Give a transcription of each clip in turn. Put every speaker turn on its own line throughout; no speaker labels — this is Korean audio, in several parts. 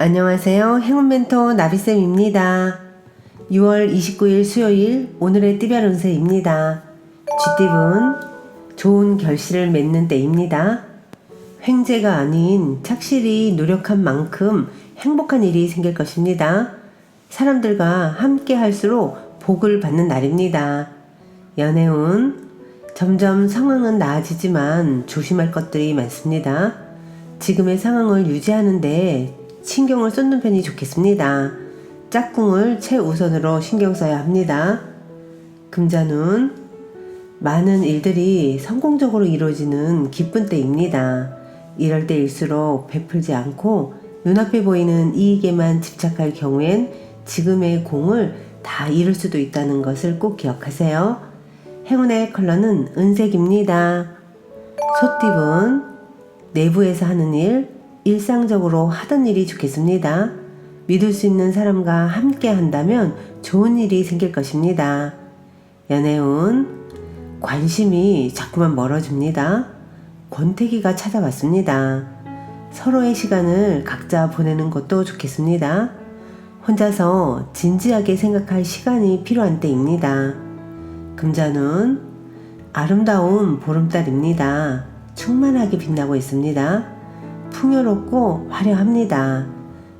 안녕하세요. 행운멘토 나비쌤입니다. 6월 29일 수요일 오늘의 띠별 운세입니다. 쥐띠분 좋은 결실을 맺는 때입니다. 횡재가 아닌 착실히 노력한 만큼 행복한 일이 생길 것입니다. 사람들과 함께 할수록 복을 받는 날입니다. 연애운 점점 상황은 나아지지만 조심할 것들이 많습니다. 지금의 상황을 유지하는데 신경을 쏟는 편이 좋겠습니다. 짝꿍을 최우선으로 신경 써야 합니다. 금자눈 많은 일들이 성공적으로 이루어지는 기쁜 때입니다. 이럴 때일수록 베풀지 않고 눈앞에 보이는 이익에만 집착할 경우엔 지금의 공을 다 잃을 수도 있다는 것을 꼭 기억하세요. 행운의 컬러는 은색입니다. 소띠분 내부에서 하는 일, 일상적으로 하던 일이 좋겠습니다. 믿을 수 있는 사람과 함께 한다면 좋은 일이 생길 것입니다. 연애운 관심이 자꾸만 멀어집니다. 권태기가 찾아왔습니다. 서로의 시간을 각자 보내는 것도 좋겠습니다. 혼자서 진지하게 생각할 시간이 필요한 때입니다. 금자눈 아름다운 보름달입니다. 충만하게 빛나고 있습니다. 풍요롭고 화려합니다.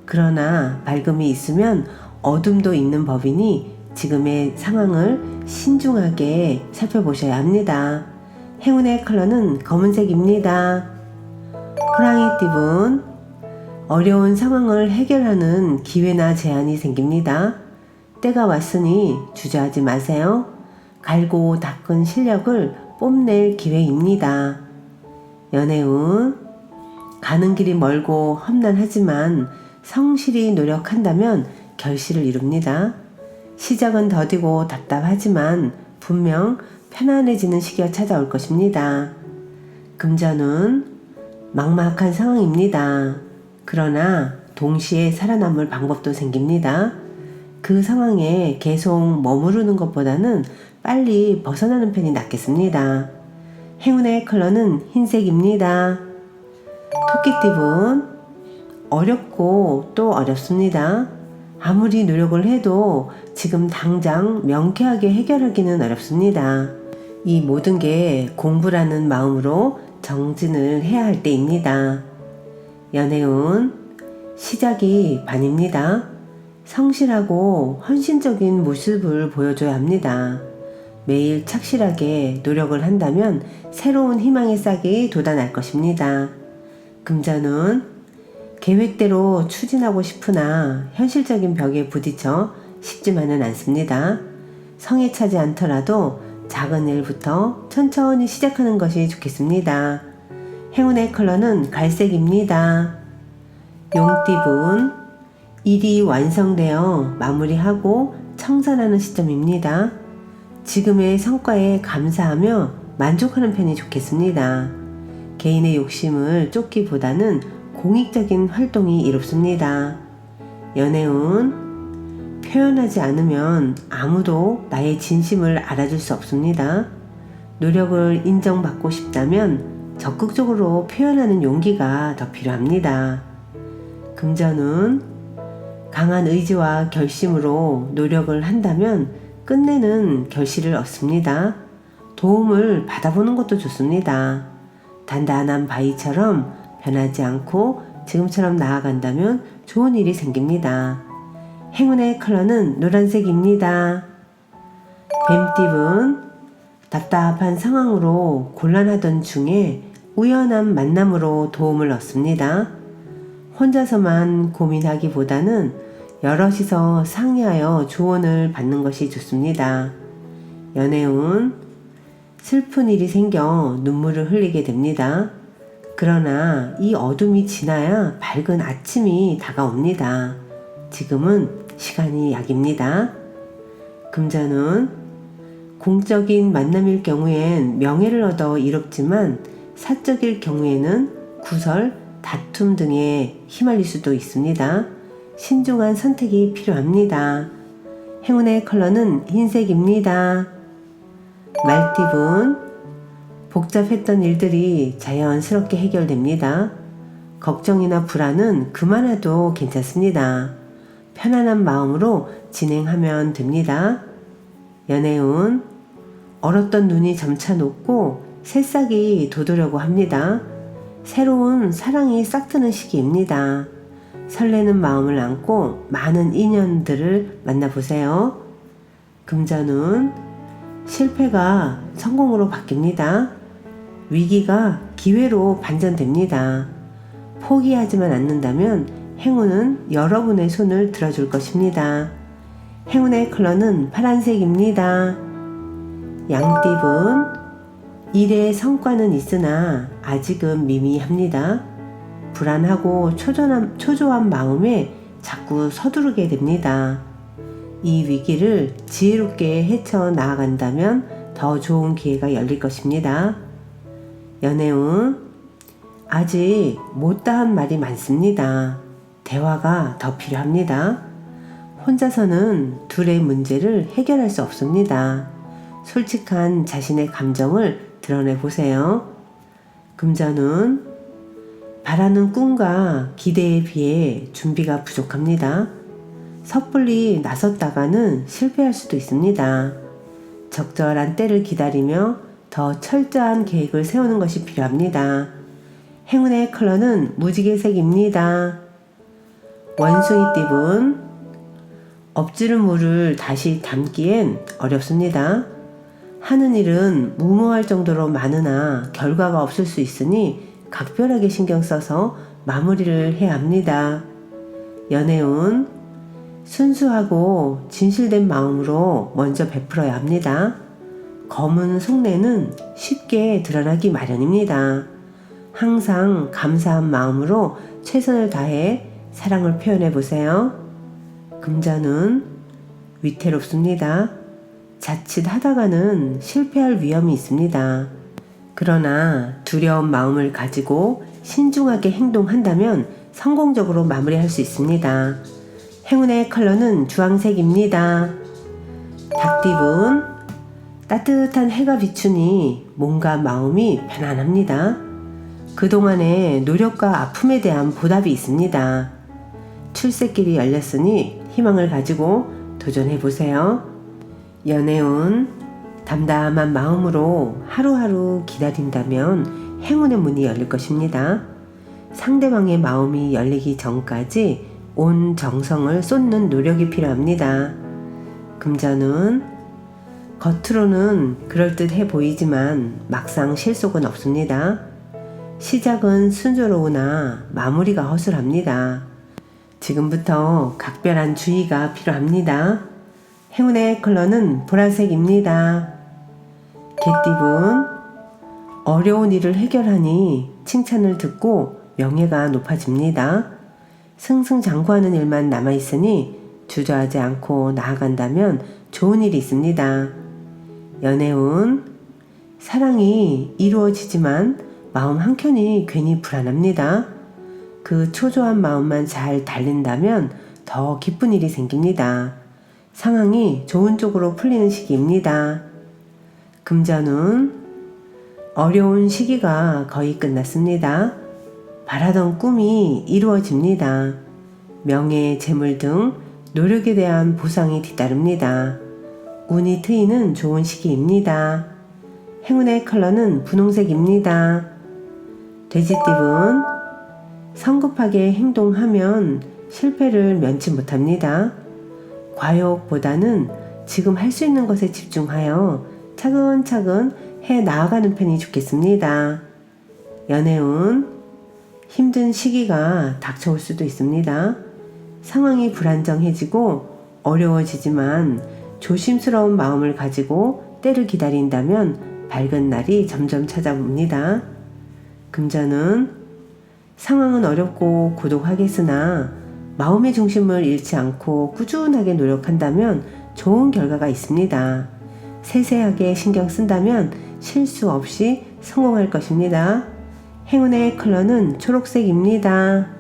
그러나 밝음이 있으면 어둠도 있는 법이니 지금의 상황을 신중하게 살펴보셔야 합니다. 행운의 컬러는 검은색입니다. 호랑이띠분 어려운 상황을 해결하는 기회나 제안이 생깁니다. 때가 왔으니 주저하지 마세요. 갈고 닦은 실력을 뽐낼 기회입니다. 연애운 가는 길이 멀고 험난하지만 성실히 노력한다면 결실을 이룹니다. 시작은 더디고 답답하지만 분명 편안해지는 시기가 찾아올 것입니다. 금자눈 막막한 상황입니다. 그러나 동시에 살아남을 방법도 생깁니다. 그 상황에 계속 머무르는 것보다는 빨리 벗어나는 편이 낫겠습니다. 행운의 컬러는 흰색입니다. 토끼띠분 어렵고 또 어렵습니다. 아무리 노력을 해도 지금 당장 명쾌하게 해결하기는 어렵습니다. 이 모든 게 공부라는 마음으로 정진을 해야 할 때입니다. 연애운 시작이 반입니다. 성실하고 헌신적인 모습을 보여줘야 합니다. 매일 착실하게 노력을 한다면 새로운 희망의 싹이 돋아날 것입니다. 금자눈 계획대로 추진하고 싶으나 현실적인 벽에 부딪혀 쉽지만은 않습니다. 성에 차지 않더라도 작은 일부터 천천히 시작하는 것이 좋겠습니다. 행운의 컬러는 갈색입니다. 용띠분 일이 완성되어 마무리하고 청산하는 시점입니다. 지금의 성과에 감사하며 만족하는 편이 좋겠습니다. 개인의 욕심을 쫓기보다는 공익적인 활동이 이롭습니다. 연애운 표현하지 않으면 아무도 나의 진심을 알아줄 수 없습니다. 노력을 인정받고 싶다면 적극적으로 표현하는 용기가 더 필요합니다. 금자눈 강한 의지와 결심으로 노력을 한다면 끝내는 결실을 얻습니다. 도움을 받아보는 것도 좋습니다. 단단한 바위처럼 변하지 않고 지금처럼 나아간다면 좋은 일이 생깁니다. 행운의 컬러는 노란색입니다. 뱀띠분 답답한 상황으로 곤란하던 중에 우연한 만남으로 도움을 얻습니다. 혼자서만 고민하기보다는 여럿이서 상의하여 조언을 받는 것이 좋습니다. 연애운 슬픈 일이 생겨 눈물을 흘리게 됩니다. 그러나 이 어둠이 지나야 밝은 아침이 다가옵니다. 지금은 시간이 약입니다. 금자눈 공적인 만남일 경우엔 명예를 얻어 이롭지만 사적일 경우에는 구설, 다툼 등에 휘말릴 수도 있습니다. 신중한 선택이 필요합니다. 행운의 컬러는 흰색입니다. 말띠분 복잡했던 일들이 자연스럽게 해결됩니다. 걱정이나 불안은 그만해도 괜찮습니다. 편안한 마음으로 진행하면 됩니다. 연애운, 얼었던 눈이 점차 녹고 새싹이 돋으려고 합니다. 새로운 사랑이 싹트는 시기입니다. 설레는 마음을 안고 많은 인연들을 만나보세요. 금전운, 실패가 성공으로 바뀝니다. 위기가 기회로 반전됩니다. 포기하지만 않는다면 행운은 여러분의 손을 들어줄 것입니다. 행운의 컬러는 파란색입니다. 양띠분, 일의 성과는 있으나 아직은 미미합니다. 불안하고 초조한 마음에 자꾸 서두르게 됩니다. 이 위기를 지혜롭게 헤쳐나아간다면 더 좋은 기회가 열릴 것입니다. 연애운, 아직 못다한 말이 많습니다. 대화가 더 필요합니다. 혼자서는 둘의 문제를 해결할 수 없습니다. 솔직한 자신의 감정을 드러내보세요. 금전운, 바라는 꿈과 기대에 비해 준비가 부족합니다. 섣불리 나섰다가는 실패할 수도 있습니다. 적절한 때를 기다리며 더 철저한 계획을 세우는 것이 필요합니다. 행운의 컬러는 무지개색입니다. 원숭이띠분, 엎지른 물을 다시 담기엔 어렵습니다. 하는 일은 무모할 정도로 많으나 결과가 없을 수 있으니 각별하게 신경 써서 마무리를 해야 합니다. 연애운, 순수하고 진실된 마음으로 먼저 베풀어야 합니다. 검은 속내는 쉽게 드러나기 마련입니다. 항상 감사한 마음으로 최선을 다해 사랑을 표현해 보세요. 금전운, 위태롭습니다. 자칫 하다가는 실패할 위험이 있습니다. 그러나 두려운 마음을 가지고 신중하게 행동한다면 성공적으로 마무리할 수 있습니다. 행운의 컬러는 주황색입니다. 닭띠분, 따뜻한 해가 비추니 몸과 마음이 편안합니다. 그동안의 노력과 아픔에 대한 보답이 있습니다. 출세길이 열렸으니 희망을 가지고 도전해보세요. 연애운, 담담한 마음으로 하루하루 기다린다면 행운의 문이 열릴 것입니다. 상대방의 마음이 열리기 전까지 온 정성을 쏟는 노력이 필요합니다. 금전운, 겉으로는 그럴듯해 보이지만 막상 실속은 없습니다. 시작은 순조로우나 마무리가 허술합니다. 지금부터 각별한 주의가 필요합니다. 행운의 컬러는 보라색입니다. 개띠분, 어려운 일을 해결하니 칭찬을 듣고 명예가 높아집니다. 승승장구하는 일만 남아있으니 주저하지 않고 나아간다면 좋은 일이 있습니다. 연애운, 사랑이 이루어지지만 마음 한켠이 괜히 불안합니다. 그 초조한 마음만 잘 달랜다면 더 기쁜 일이 생깁니다. 상황이 좋은 쪽으로 풀리는 시기입니다. 금전운, 어려운 시기가 거의 끝났습니다. 바라던 꿈이 이루어집니다. 명예, 재물 등 노력에 대한 보상이 뒤따릅니다. 운이 트이는 좋은 시기입니다. 행운의 컬러는 분홍색입니다. 돼지띠분, 성급하게 행동하면 실패를 면치 못합니다. 과욕보다는 지금 할 수 있는 것에 집중하여 차근차근 해 나아가는 편이 좋겠습니다. 연애운, 힘든 시기가 닥쳐올 수도 있습니다. 상황이 불안정해지고 어려워지지만 조심스러운 마음을 가지고 때를 기다린다면 밝은 날이 점점 찾아옵니다. 금전은, 상황은 어렵고 고독하겠으나 마음의 중심을 잃지 않고 꾸준하게 노력한다면 좋은 결과가 있습니다. 세세하게 신경 쓴다면 실수 없이 성공할 것입니다. 행운의 컬러는 초록색입니다.